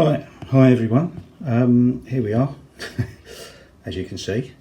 Right, hi everyone. Here we are. As you can see,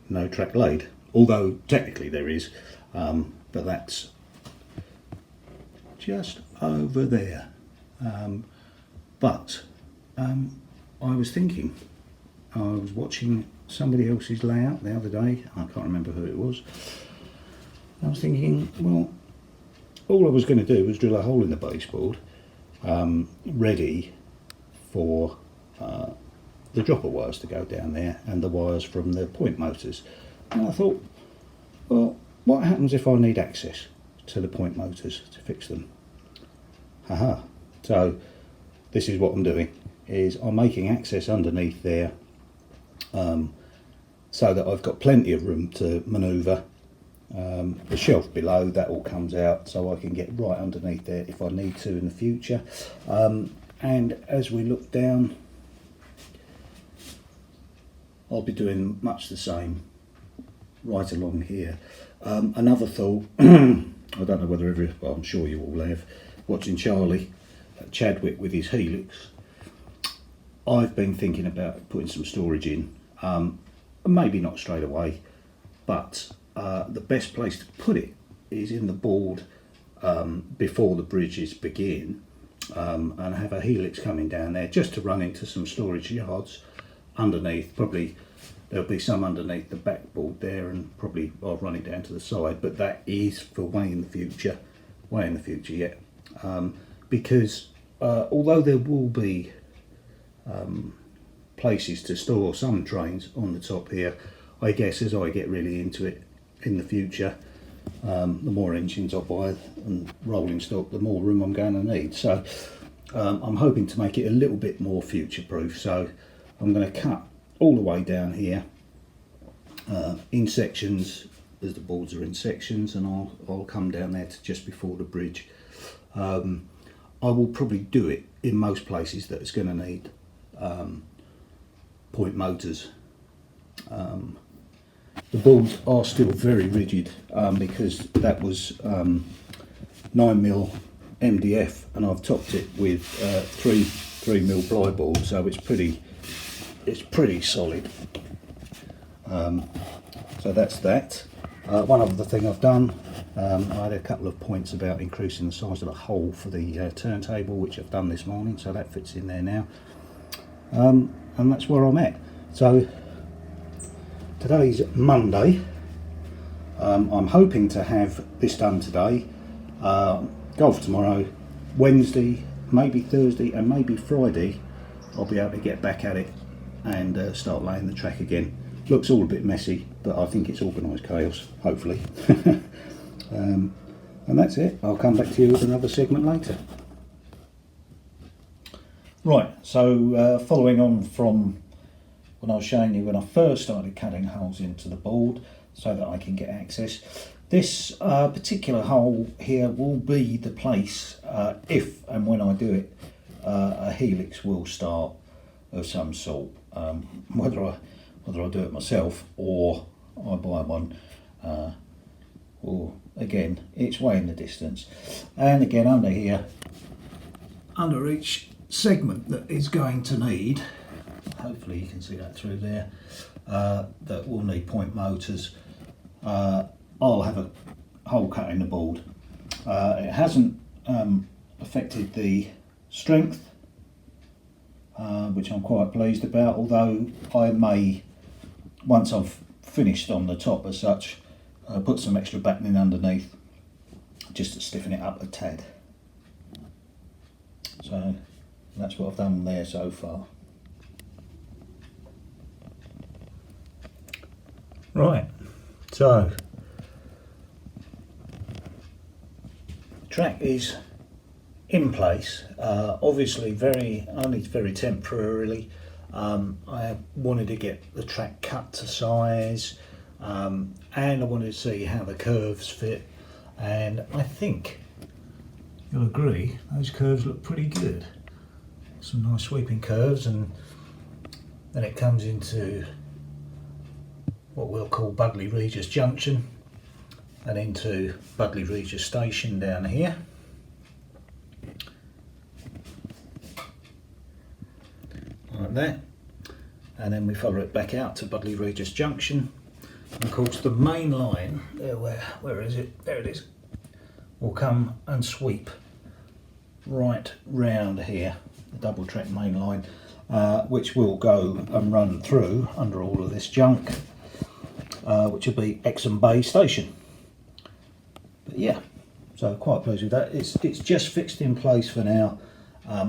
no track laid, although technically there is, but that's just over there. But I was thinking, I was watching somebody else's layout the other day. I can't remember who it was. I was thinking, well, all I was going to do was drill a hole in the baseboard, ready for the dropper wires to go down there and the wires from the point motors. And I thought, well, what happens if I need access to the point motors to fix them? Haha. So this is what I'm doing, is I'm making access underneath there, so that I've got plenty of room to manoeuvre. The shelf below, that all comes out, so I can get right underneath there if I need to in the future. And as we look down, I'll be doing much the same right along here. Another thought, I don't know whether well, I'm sure you all have, watching Charlie at Chadwick with his Helix. I've been thinking about putting some storage in, maybe not straight away, but the best place to put it is in the board before the bridges begin, and have a Helix coming down there just to run into some storage yards underneath. Probably there'll be some underneath the backboard there, and probably I'll run it down to the side, but that is for way in the future yet, because although there will be places to store some trains on the top here, I guess as I get really into it in the future, the more engines I buy and rolling stock, the more room I'm going to need. So I'm hoping to make it a little bit more future proof, so I'm going to cut all the way down here in sections, as the boards are in sections, and I'll come down there to just before the bridge. I will probably do it in most places that it's going to need point motors. The boards are still very rigid, because that was 9mm MDF, and I've topped it with 3mm ply board, so it's pretty solid. So that's that. One other thing I've done, I had a couple of points about increasing the size of the hole for the turntable, which I've done this morning, so that fits in there now, and that's where I'm at. So today's Monday. I'm hoping to have this done today, golf tomorrow, Wednesday, maybe Thursday, and maybe Friday I'll be able to get back at it and start laying the track again. Looks all a bit messy, but I think it's organised chaos, hopefully. And that's it. I'll come back to you with another segment later. Right, so following on from when I was showing you when I first started cutting holes into the board so that I can get access, this particular hole here will be the place, if and when I do it, a Helix will start of some sort. Whether I do it myself or I buy one, or again, it's way in the distance. And again, under here, under each segment that is going to need, hopefully you can see that through there, that will need point motors, I'll have a hole cut in the board. It hasn't affected the strength, which I'm quite pleased about, although I may, once I've finished on the top as such, put some extra battening underneath just to stiffen it up a tad. So that's what I've done there so far. Right, so track is in place, obviously only very temporarily. I wanted to get the track cut to size, and I wanted to see how the curves fit, and I think you'll agree those curves look pretty good. Some nice sweeping curves, and then it comes into what we'll call Budleigh Regis Junction, and into Budleigh Regis Station down here. that, and then we follow it back out to Budleigh Regis Junction. And of course the main line, there, where is it? There it is, will come and sweep right round here, the double track main line, which will go and run through under all of this junk, which will be Exehaven Bay station. But yeah, so quite pleased with that. It's just fixed in place for now,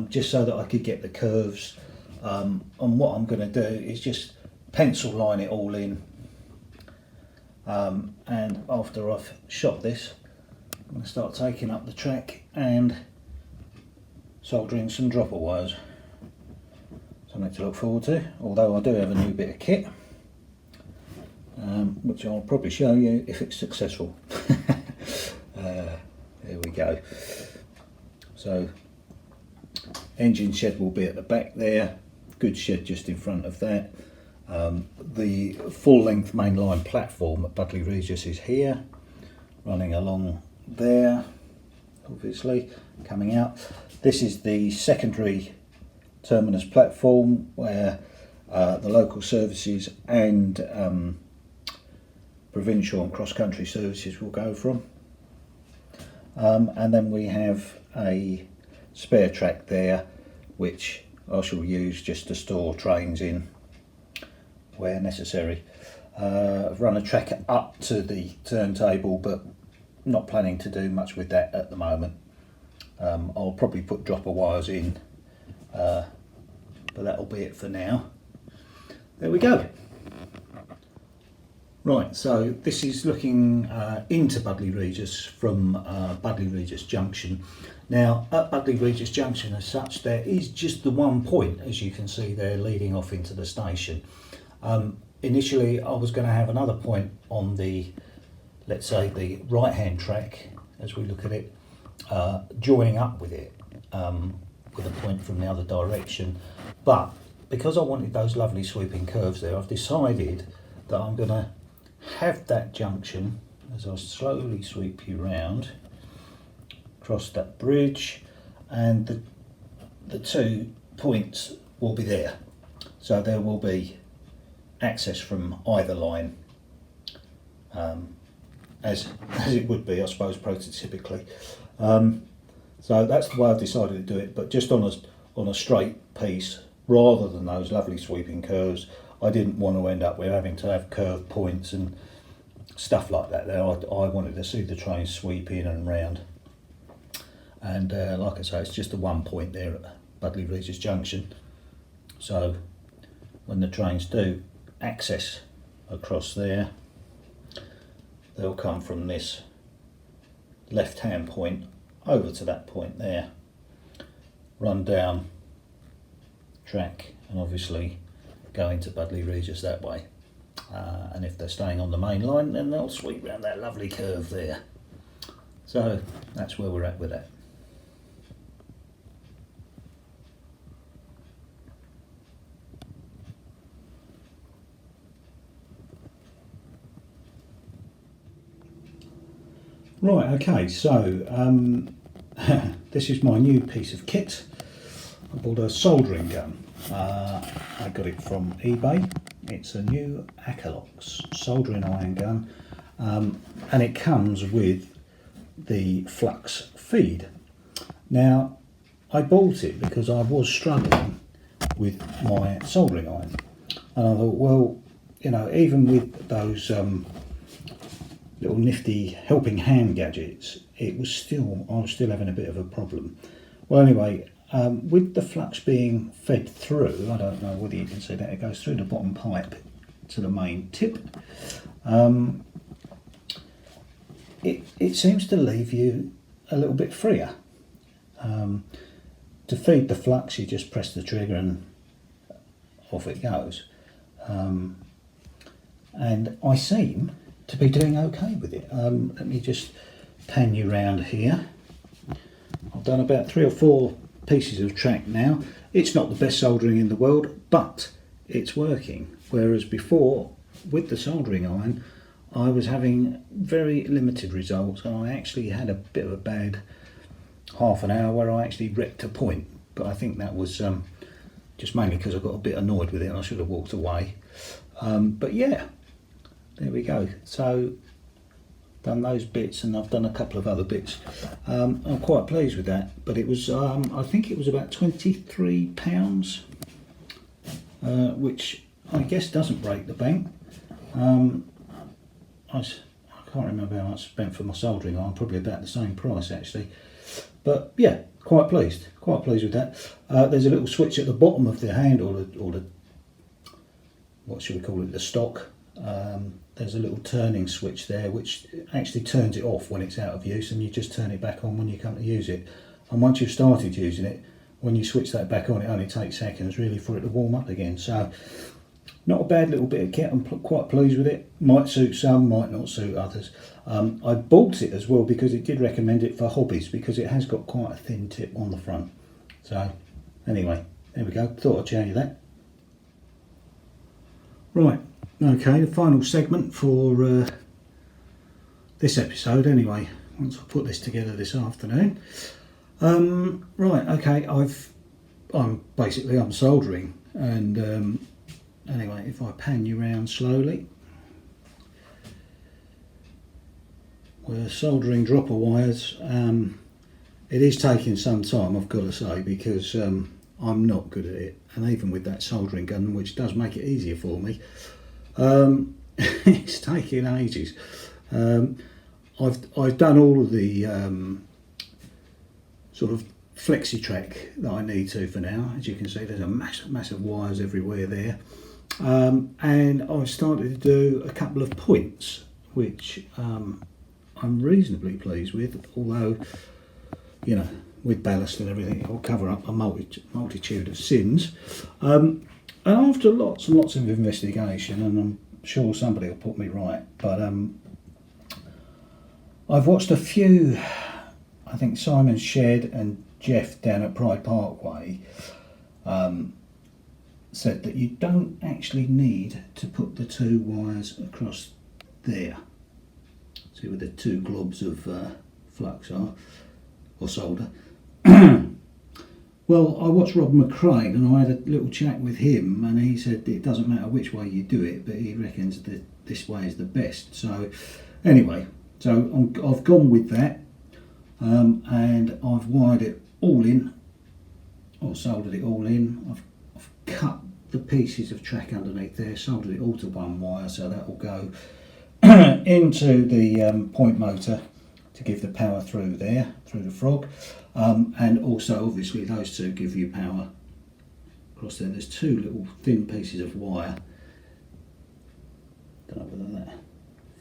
just so that I could get the curves. And what I'm going to do is just pencil line it all in, and after I've shot this, I'm going to start taking up the track and soldering some dropper wires. Something to look forward to, although I do have a new bit of kit, which I'll probably show you if it's successful. There we go. So engine shed will be at the back there, good shed just in front of that. The full length mainline platform at Budleigh Regis is here, running along there, obviously coming out. This is the secondary terminus platform where the local services and provincial and cross-country services will go from. And then we have a spare track there, which I shall use just to store trains in where necessary. I've run a track up to the turntable, but not planning to do much with that at the moment. I'll probably put dropper wires in, but that'll be it for now. There we go. Right, so this is looking into Budleigh Regis from Budleigh Regis Junction. Now, at Budleigh Regis Junction as such, there is just the one point, as you can see there, leading off into the station. Initially, I was going to have another point on the, let's say, the right-hand track, as we look at it, joining up with it, with a point from the other direction. But because I wanted those lovely sweeping curves there, I've decided that I'm going to have that junction, as I slowly sweep you round, across that bridge, and the 2 points will be there. So there will be access from either line, as it would be, I suppose, prototypically. So that's the way I've decided to do it, but just on a straight piece, rather than those lovely sweeping curves. I didn't want to end up with having to have curved points and stuff like that there. I wanted to see the train sweep in and round. And like I say, it's just the one point there at Budleigh Regis Junction. So when the trains do access across there, they'll come from this left-hand point over to that point there, run down track, and obviously go into Budleigh Regis that way. And if they're staying on the main line, then they'll sweep round that lovely curve there. So that's where we're at with that. Right, okay, so this is my new piece of kit. I bought a soldering gun. I got it from eBay. It's a new Akalox soldering iron gun, and it comes with the flux feed. Now, I bought it because I was struggling with my soldering iron, and I thought, well, you know, even with those little nifty helping hand gadgets, I was still having a bit of a problem. Well, anyway, with the flux being fed through, I don't know whether you can see that, it goes through the bottom pipe to the main tip. It seems to leave you a little bit freer. To feed the flux, you just press the trigger and off it goes. And I seem to be doing okay with it. Let me just pan you round here. I've done about 3 or 4 pieces of track now. It's not the best soldering in the world, but it's working. Whereas before, with the soldering iron, I was having very limited results, and I actually had a bit of a bad half an hour where I actually wrecked a point. But I think that was just mainly because I got a bit annoyed with it and I should have walked away. But yeah, there we go. So done those bits, and I've done a couple of other bits. I'm quite pleased with that, but it was I think it was about £23, which I guess doesn't break the bank. I can't remember how much I spent for my soldering iron, probably about the same price actually, but yeah, quite pleased with that. There's a little switch at the bottom of the handle, or the what should we call it, the stock. There's a little turning switch there which actually turns it off when it's out of use, and you just turn it back on when you come to use it. And once you've started using it, when you switch that back on, it only takes seconds really for it to warm up again. So not a bad little bit of kit. I'm quite pleased with it. Might suit some, might not suit others. I bought it as well because it did recommend it for hobbies, because it has got quite a thin tip on the front. So anyway, there we go. Thought I'd show you that. Right, okay, the final segment for this episode anyway, once I put this together this afternoon. Right, okay, I'm soldering, and anyway, if I pan you round slowly, we're soldering dropper wires. It is taking some time, I've got to say, because I'm not good at it, and even with that soldering gun, which does make it easier for me, it's taking ages. I've done all of the sort of flexi track that I need to for now. As you can see, there's a massive wires everywhere there, and I've started to do a couple of points, which I'm reasonably pleased with, although, you know, with ballast and everything, it will cover up a multitude of sins. And after lots and lots of investigation, and I'm sure somebody will put me right, but I've watched a few, I think Simon Shed and Jeff down at Pride Parkway said that you don't actually need to put the two wires across there. See where the two globs of flux are, or solder. Well, I watched Rob McCrane, and I had a little chat with him, and he said it doesn't matter which way you do it, but he reckons that this way is the best. So anyway, so I've gone with that, and I've wired it all in, or soldered it all in. I've cut the pieces of track underneath there, soldered it all to one wire, so that will go into the point motor to give the power through there, through the frog, and also obviously those two give you power across there. There's two little thin pieces of wire, don't know whether that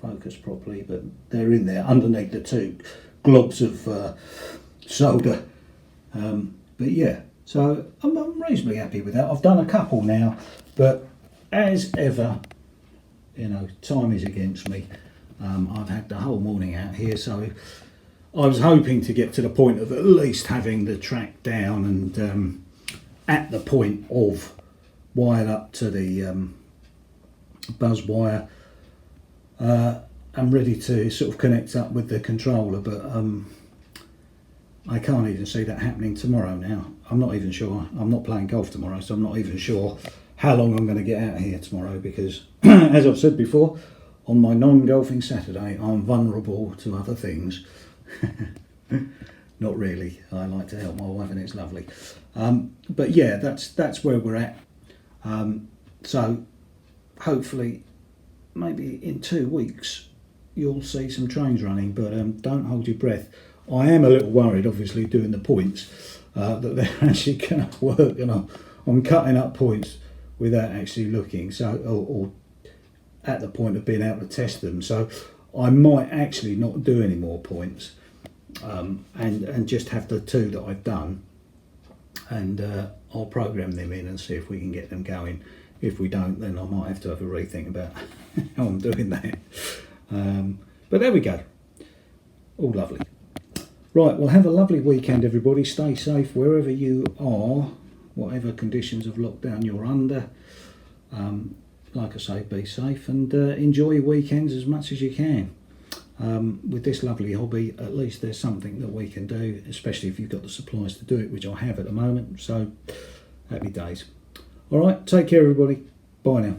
focus properly, but they're in there underneath the two globs of solder. But yeah, so I'm reasonably happy with that. I've done a couple now, but as ever, you know, time is against me. I've had the whole morning out here, so I was hoping to get to the point of at least having the track down and at the point of wired up to the buzz wire and ready to sort of connect up with the controller, but I can't even see that happening tomorrow now. I'm not even sure. I'm not playing golf tomorrow, so I'm not even sure how long I'm going to get out of here tomorrow, because as I've said before, on my non-golfing Saturday, I'm vulnerable to other things. Not really. I like to help my wife, and it's lovely. But yeah, that's where we're at. So hopefully, maybe in 2 weeks, you'll see some trains running. But don't hold your breath. I am a little worried, obviously, doing the points, that they're actually going to work. You know, I'm cutting up points without actually looking. So or at the point of being able to test them, so I might actually not do any more points, and just have the two that I've done, and I'll program them in and see if we can get them going. If we don't, then I might have to have a rethink about how I'm doing that. But there we go, all lovely. Right, well, have a lovely weekend, everybody. Stay safe wherever you are, whatever conditions of lockdown you're under. Like I say, be safe, and enjoy your weekends as much as you can. With this lovely hobby, at least there's something that we can do, especially if you've got the supplies to do it, which I have at the moment. So happy days. All right, take care everybody. Bye now.